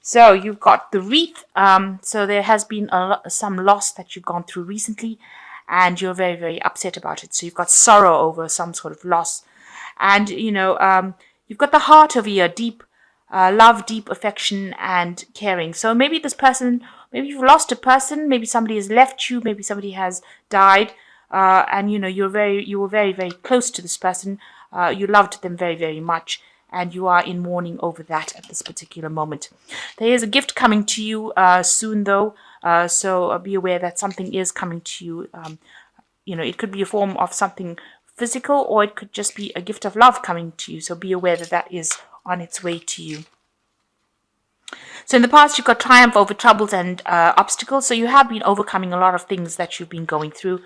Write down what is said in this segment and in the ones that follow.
So you've got the wreath. So there has been some loss that you've gone through recently, and you're very, very upset about it. So you've got sorrow over some sort of loss. And, you've got the heart over here, deep love, deep affection and caring. So maybe this person, maybe you've lost a person, maybe somebody has left you, maybe somebody has died, and you were very, very close to this person. You loved them very, very much, and you are in mourning over that at this particular moment. There is a gift coming to you soon, though, so be aware that something is coming to you. It could be a form of something physical, or it could just be a gift of love coming to you. So be aware that that is on its way to you. So in the past, you've got triumph over troubles and obstacles. So you have been overcoming a lot of things that you've been going through.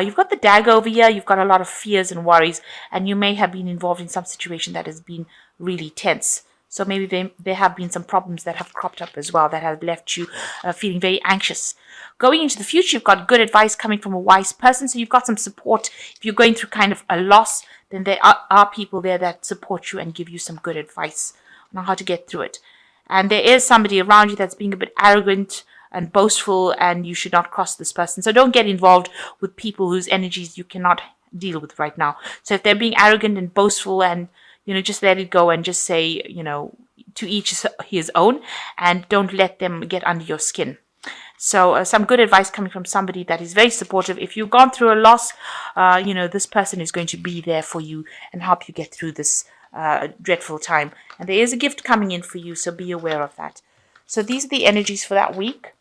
You've got the dagger over here. You've got a lot of fears and worries, and you may have been involved in some situation that has been really tense. So maybe there have been some problems that have cropped up as well that have left you feeling very anxious. Going into the future, you've got good advice coming from a wise person. So you've got some support. If you're going through kind of a loss, then there are people there that support you and give you some good advice on how to get through it. And there is somebody around you that's being a bit arrogant and boastful, and you should not cross this person. So don't get involved with people whose energies you cannot deal with right now. So if they're being arrogant and boastful, and just let it go and just say, to each his own, and don't let them get under your skin. So some good advice coming from somebody that is very supportive. If you've gone through a loss, this person is going to be there for you and help you get through this dreadful time. And there is a gift coming in for you, so be aware of that. So these are the energies for that week.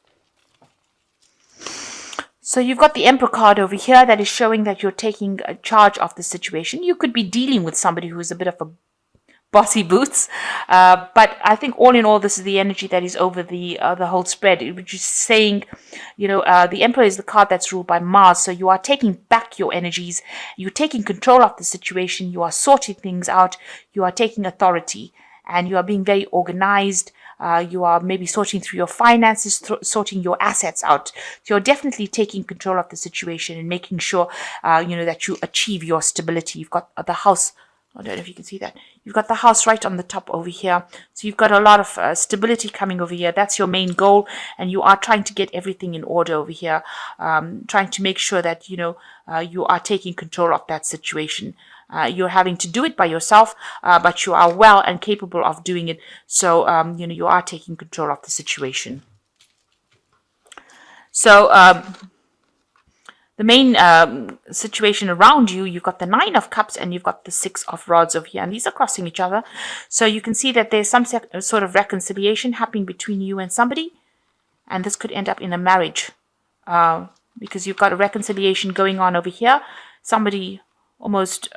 So you've got the Emperor card over here that is showing that you're taking charge of the situation. You could be dealing with somebody who is a bit of a bossy boots, but I think all in all, this is the energy that is over the whole spread, which is saying, the Emperor is the card that's ruled by Mars. So you are taking back your energies, you're taking control of the situation, you are sorting things out, you are taking authority, and you are being very organized. You are maybe sorting through your finances, sorting your assets out. So you're definitely taking control of the situation and making sure, that you achieve your stability. You've got the house. I don't know if you can see that. You've got the house right on the top over here. So you've got a lot of stability coming over here. That's your main goal. And you are trying to get everything in order over here. Trying to make sure that, you are taking control of that situation. You're having to do it by yourself, but you are well and capable of doing it. So, you are taking control of the situation. So, the main situation around you, you've got the 9 of Cups and you've got the 6 of Rods over here. And these are crossing each other. So you can see that there's some sort of reconciliation happening between you and somebody. And this could end up in a marriage. Because you've got a reconciliation going on over here. Somebody almost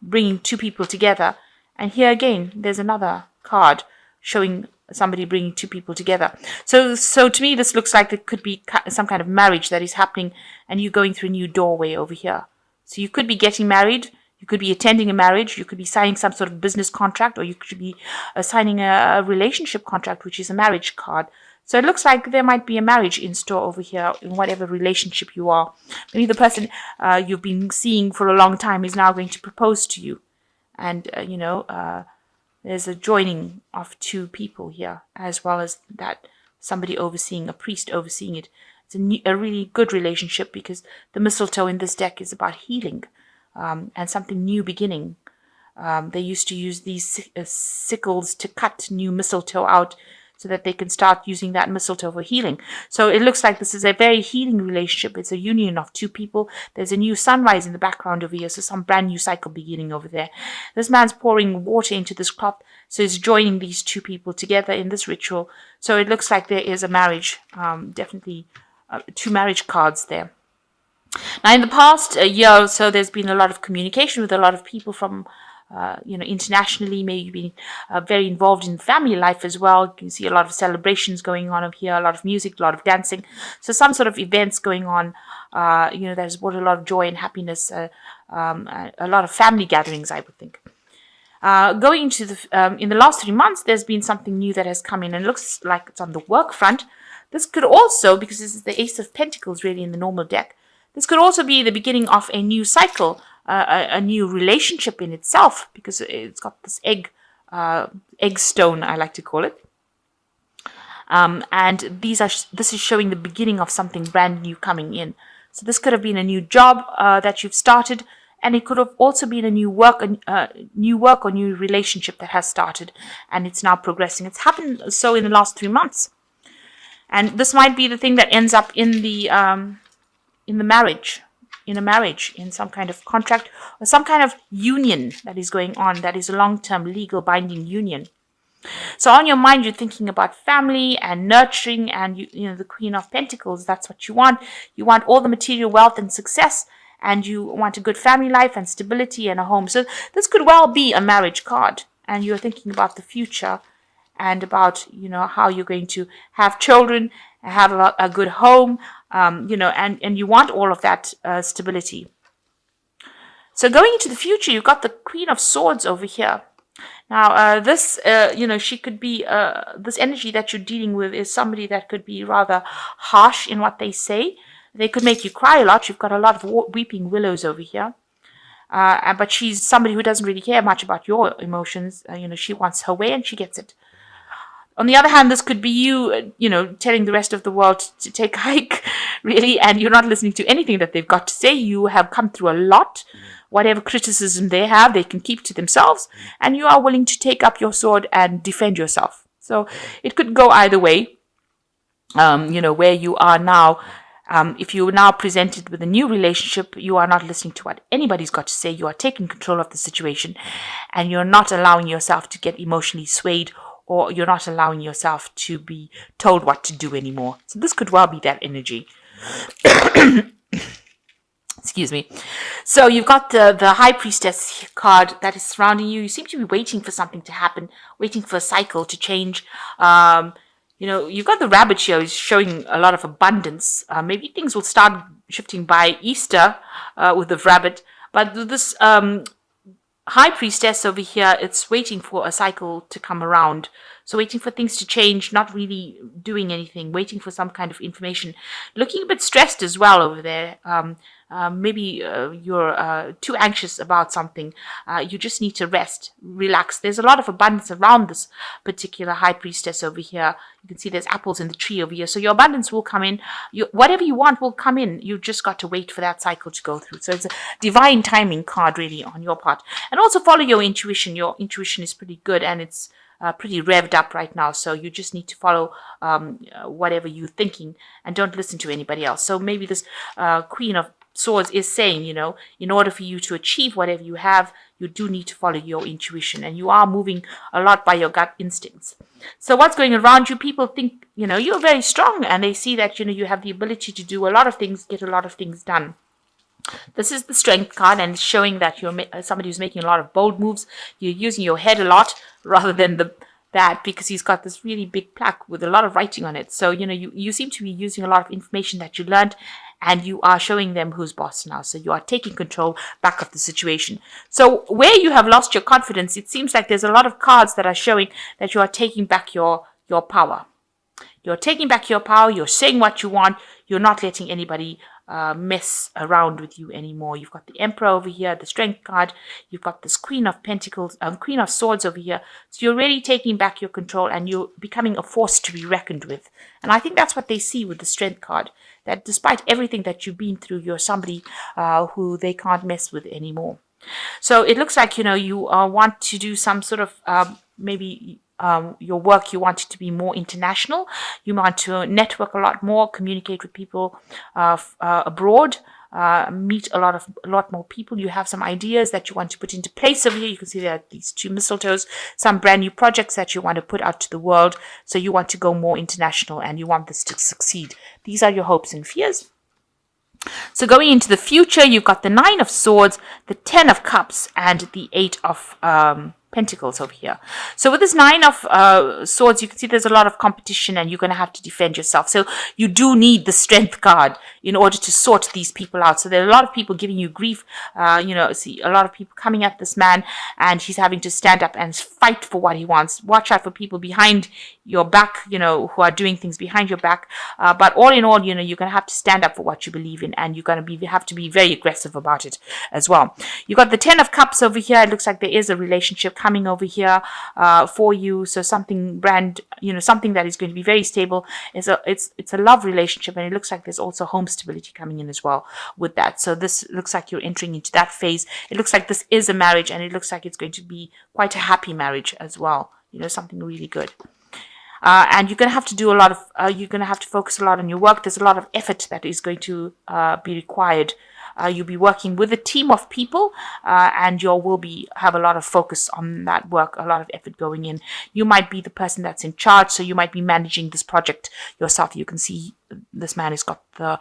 bringing 2 people together. And here again, there's another card showing somebody bringing 2 people together. So to me, this looks like it could be some kind of marriage that is happening, and you going through a new doorway over here. So you could be getting married, you could be attending a marriage, you could be signing some sort of business contract, or you could be signing a relationship contract, which is a marriage card. So it looks like there might be a marriage in store over here in whatever relationship you are. Maybe the person you've been seeing for a long time is now going to propose to you. And, there's a joining of 2 people here, as well as that somebody overseeing, a priest overseeing it. It's a really good relationship, because the mistletoe in this deck is about healing and something new beginning. They used to use these sickles to cut new mistletoe out so that they can start using that mistletoe for healing. So it looks like this is a very healing relationship. It's a union of 2 people. There's a new sunrise in the background over here, so some brand new cycle beginning over there. This man's pouring water into this cloth, so he's joining these 2 people together in this ritual. So it looks like there is a marriage, definitely 2 marriage cards there. Now, in the past year or so, there's been a lot of communication with a lot of people from internationally. Maybe been very involved in family life as well. You can see a lot of celebrations going on over here, a lot of music, a lot of dancing. So some sort of events going on, that has brought a lot of joy and happiness, a lot of family gatherings, I would think. Going into in the last 3 months, there's been something new that has come in, and looks like it's on the work front. This could also, because this is the Ace of Pentacles really in the normal deck, this could also be the beginning of a new cycle, a new relationship in itself, because it's got this egg stone, I like to call it. And this is showing the beginning of something brand new coming in. So this could have been a new job that you've started, and it could have also been a new work or new relationship that has started, and it's now progressing. It's happened so in the last 3 months, and this might be the thing that ends up in a marriage, in some kind of contract or some kind of union that is going on, that is a long-term legal binding union. So on your mind, you're thinking about family and nurturing, and you know, the Queen of Pentacles, that's what you want. You want all the material wealth and success, and you want a good family life and stability and a home. So this could well be a marriage card, and you're thinking about the future and about, you know, how you're going to have children, have a good home, you know, and you want all of that stability. So going into the future, you've got the Queen of Swords over here. Now, this, you know, she could be, this energy that you're dealing with is somebody that could be rather harsh in what they say. They could make you cry a lot. You've got a lot of weeping willows over here. But she's somebody who doesn't really care much about your emotions. You know, she wants her way and she gets it. On the other hand, this could be you, you know, telling the rest of the world to take a hike, really, and you're not listening to anything that they've got to say. You have come through a lot. Whatever criticism they have, they can keep to themselves, and you are willing to take up your sword and defend yourself. So it could go either way, you know, where you are now. If you're now presented with a new relationship, you are not listening to what anybody's got to say. You are taking control of the situation, and you're not allowing yourself to get emotionally swayed, or you're not allowing yourself to be told what to do anymore. So this could well be that energy. Excuse me. So you've got the High Priestess card that is surrounding you. You seem to be waiting for something to happen, waiting for a cycle to change. You know, you've got the Rabbit here is showing a lot of abundance. Maybe things will start shifting by Easter with the Rabbit. But this High Priestess over here, it's waiting for a cycle to come around. So waiting for things to change, not really doing anything, waiting for some kind of information. Looking a bit stressed as well over there. Maybe you're too anxious about something. You just need to rest, relax. There's a lot of abundance around this particular High Priestess over here. You can see there's apples in the tree over here. So your abundance will come in. Whatever you want will come in. You just got to wait for that cycle to go through. So it's a divine timing card really on your part. And also follow your intuition. Your intuition is pretty good, and it's pretty revved up right now. So you just need to follow whatever you're thinking and don't listen to anybody else. So maybe this Queen of Swords is saying, you know, in order for you to achieve whatever you have, you do need to follow your intuition, and you are moving a lot by your gut instincts. So what's going around you, people think, you know, you're very strong, and they see that, you know, you have the ability to do a lot of things, get a lot of things done. This is the Strength card, and it's showing that you're somebody who's making a lot of bold moves. You're using your head a lot rather than that, because he's got this really big plaque with a lot of writing on it. So, you know, you seem to be using a lot of information that you learned, and you are showing them who's boss now. So you are taking control back of the situation. So where you have lost your confidence, it seems like there's a lot of cards that are showing that you are taking back your power. You're taking back your power. You're saying what you want. You're not letting anybody mess around with you anymore. You've got the Emperor over here, the Strength card. You've got this Queen of Pentacles, Queen of Swords over here. So you're really taking back your control, and you're becoming a force to be reckoned with. And I think that's what they see with the Strength card, that despite everything that you've been through, you're somebody who they can't mess with anymore. So it looks like, you know, you want to do some sort of maybe your work, you want it to be more international. You want to network a lot more, communicate with people abroad, meet a lot more people. You have some ideas that you want to put into place over here. You can see there are these two mistletoes, some brand new projects that you want to put out to the world. So you want to go more international, and you want this to succeed. These are your hopes and fears. So going into the future, you've got the 9 of Swords, the 10 of Cups, and the 8 of Pentacles over here. So with this 9 of Swords, you can see there's a lot of competition, and you're going to have to defend yourself. So you do need the Strength card in order to sort these people out. So there are a lot of people giving you grief. You know, see a lot of people coming at this man, and he's having to stand up and fight for what he wants. Watch out for people behind your back, you know, who are doing things behind your back. But all in all, you know, you're going to have to stand up for what you believe in, and you're going to have to be very aggressive about it as well. You got the 10 of Cups over here. It looks like there is a relationship coming over here for you. So something something that is going to be very stable. It's a love relationship, and it looks like there's also home stability coming in as well with that. So this looks like you're entering into that phase. It looks like this is a marriage, and it looks like it's going to be quite a happy marriage as well. Something really good. And you're going to have to do a lot of, you're going to have to focus a lot on your work. There's a lot of effort that is going to be required. You'll be working with a team of people, and you will have a lot of focus on that work, a lot of effort going in. You might be the person that's in charge, so you might be managing this project yourself. You can see this man has got the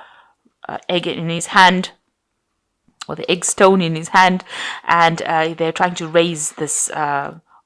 egg in his hand, or the egg stone in his hand, and they're trying to raise this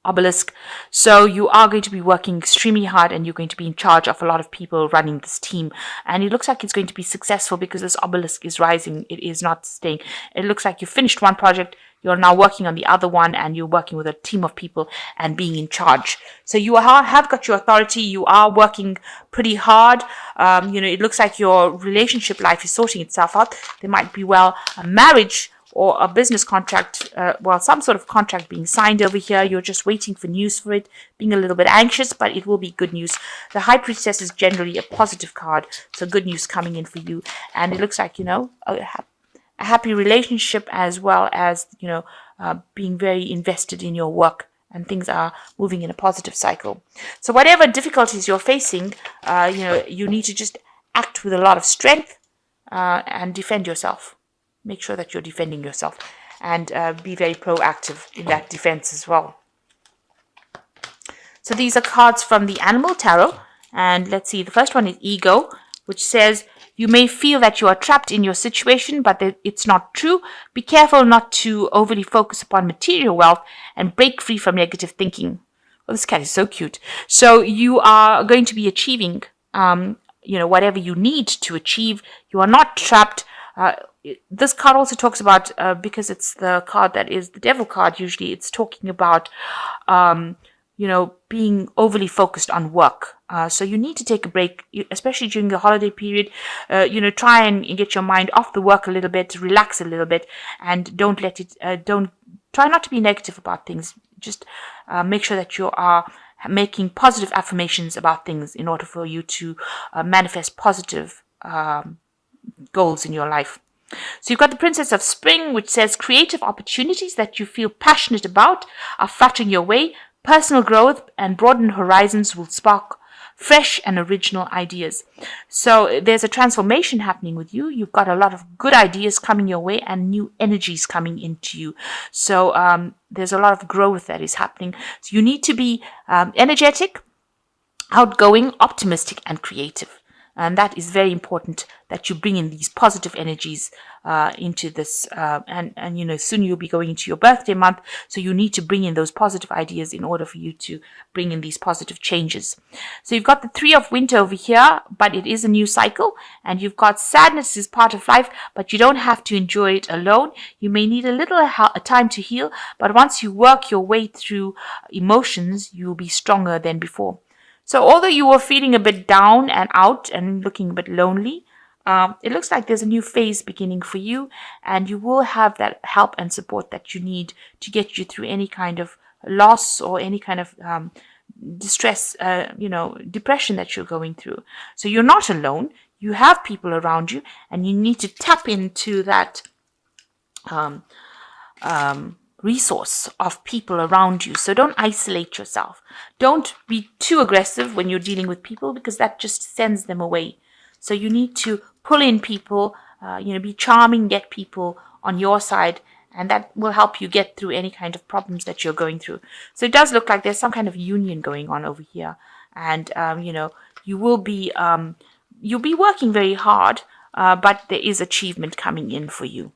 obelisk. So you are going to be working extremely hard, and you're going to be in charge of a lot of people running this team, and it looks like it's going to be successful because this obelisk is rising. It is not staying. It looks like you finished one project, you're now working on the other one, and you're working with a team of people and being in charge. So you have got your authority. You are working pretty hard. It looks like your relationship life is sorting itself out. There might be a marriage or a business contract, some sort of contract being signed over here. You're just waiting for news for it, being a little bit anxious, but it will be good news. The High Priestess is generally a positive card, so good news coming in for you. And it looks like, a happy relationship, as well as, being very invested in your work, and things are moving in a positive cycle. So whatever difficulties you're facing, you need to just act with a lot of strength and defend yourself. Make sure that you're defending yourself, and be very proactive in that defense as well. So these are cards from the Animal Tarot, and let's see. The first one is Ego, which says, you may feel that you are trapped in your situation, but it's not true. Be careful not to overly focus upon material wealth and break free from negative thinking. Oh, this cat is so cute. So you are going to be achieving, whatever you need to achieve. You are not trapped. This card also talks about, because it's the card that is the Devil card, usually it's talking about, being overly focused on work. So you need to take a break, especially during the holiday period. Try and get your mind off the work a little bit, relax a little bit, and don't try not to be negative about things. Just make sure that you are making positive affirmations about things in order for you to manifest positive goals in your life. So you've got the Princess of Spring, which says creative opportunities that you feel passionate about are fluttering your way. Personal growth and broadened horizons will spark fresh and original ideas. So there's a transformation happening with you. You've got a lot of good ideas coming your way and new energies coming into you. So there's a lot of growth that is happening. So you need to be energetic, outgoing, optimistic, and creative. And that is very important, that you bring in these positive energies into this. And soon you'll be going into your birthday month. So you need to bring in those positive ideas in order for you to bring in these positive changes. So you've got the Three of Winter over here, but it is a new cycle. And you've got sadness is part of life, but you don't have to enjoy it alone. You may need a little time to heal, but once you work your way through emotions, you'll be stronger than before. So although you were feeling a bit down and out and looking a bit lonely, it looks like there's a new phase beginning for you, and you will have that help and support that you need to get you through any kind of loss or any kind of distress, depression that you're going through. So you're not alone. You have people around you, and you need to tap into that resource of people around you. So don't isolate yourself. Don't be too aggressive when you're dealing with people, because that just sends them away. So you need to pull in people, be charming, get people on your side, and that will help you get through any kind of problems that you're going through. So it does look like there's some kind of union going on over here, and you will be you'll be working very hard, but there is achievement coming in for you.